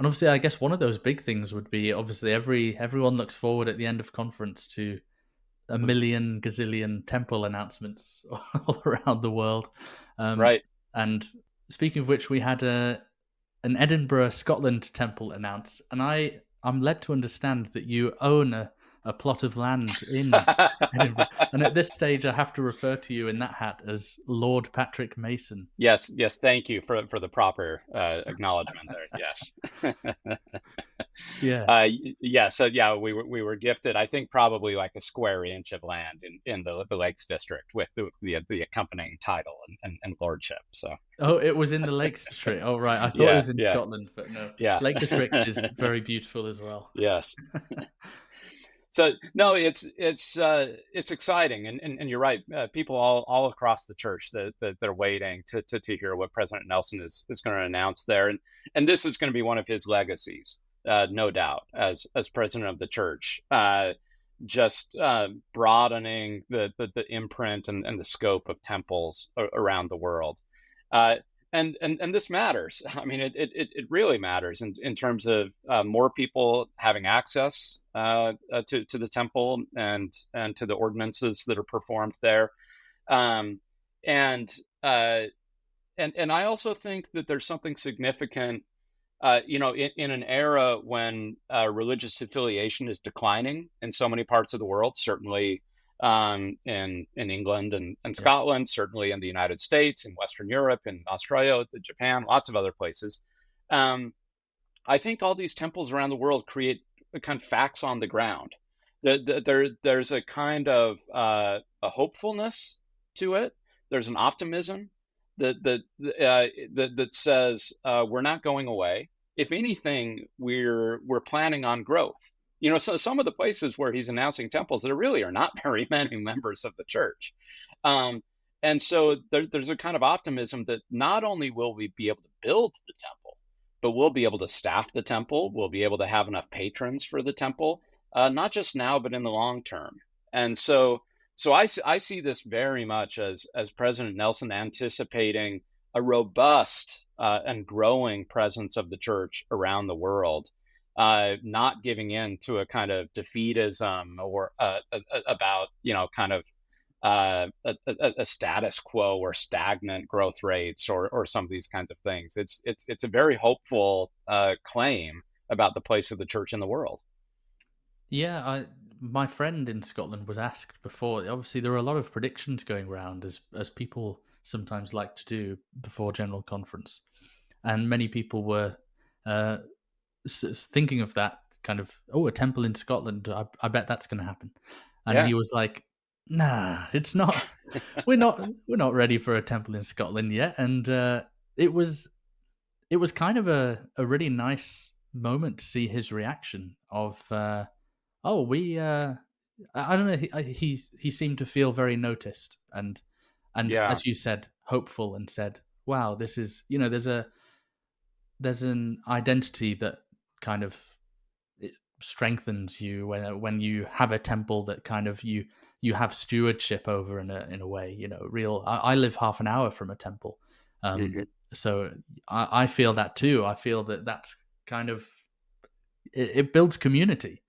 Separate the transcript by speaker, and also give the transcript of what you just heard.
Speaker 1: And obviously, I guess one of those big things would be obviously everyone looks forward at the end of conference to a million gazillion temple announcements all around the world.
Speaker 2: Right.
Speaker 1: And speaking of which, we had an Edinburgh, Scotland temple announced, and I'm led to understand that you own a plot of land in Edinburgh. And at this stage, I have to refer to you in that hat as Lord Patrick Mason.
Speaker 2: Yes, yes. Thank you for the proper acknowledgement there. Yes.
Speaker 1: Yeah.
Speaker 2: Yeah. So yeah, we were gifted, I think, probably like a square inch of land in the Lakes District with the accompanying title and lordship. So
Speaker 1: Oh, it was in the Lakes District. Oh, right. I thought it
Speaker 2: yeah,
Speaker 1: was in
Speaker 2: yeah,
Speaker 1: Scotland, but no.
Speaker 2: yeah.
Speaker 1: Lake District is very beautiful as well.
Speaker 2: Yes. So no, it's exciting, and you're right. People all across the church that they're waiting to hear what President Nelson is going to announce there, and this is going to be one of his legacies, no doubt, as president of the church. Just broadening the imprint and the scope of temples around the world. Uh, and this matters. I mean, it really matters in terms of more people having access to the temple and to the ordinances that are performed there. Um, and uh, and I also think that there's something significant, in an era when religious affiliation is declining in so many parts of the world, certainly in England and
Speaker 1: Yeah.
Speaker 2: Scotland, certainly in the United States, in Western Europe, in Australia, Japan, lots of other places. Um, I think all these temples around the world create a kind of facts on the ground. There's a kind of a hopefulness to it. There's an optimism that says we're not going away. If anything, we're planning on growth. So some of the places where he's announcing temples, there really are not very many members of the church. Um, and so there's a kind of optimism that not only will we be able to build the temple, but we'll be able to staff the temple. We'll be able to have enough patrons for the temple, not just now, but in the long term. And so I see this very much as President Nelson anticipating a robust and growing presence of the church around the world, not giving in to a kind of defeatism or about kind of a status quo or stagnant growth rates or some of these kinds of things. It's a very hopeful claim about the place of the church in the world.
Speaker 1: Yeah, my friend in Scotland was asked before. Obviously, there are a lot of predictions going around, as people sometimes like to do before General Conference, and many people were uh, thinking of that kind of, oh, a temple in Scotland. I bet that's going to happen. And
Speaker 2: Yeah.
Speaker 1: he was like, "Nah, it's not. We're not ready for a temple in Scotland yet." And it was kind of a really nice moment to see his reaction of, oh, we I don't know, he seemed to feel very noticed, and
Speaker 2: Yeah.
Speaker 1: as you said, hopeful, and said, wow, this is, there's an identity that kind of, it strengthens you when you have a temple that kind of you have stewardship over in a way, real. I live half an hour from a temple. um
Speaker 2: Mhm.
Speaker 1: so I feel that too. I feel that that's kind of, it builds community.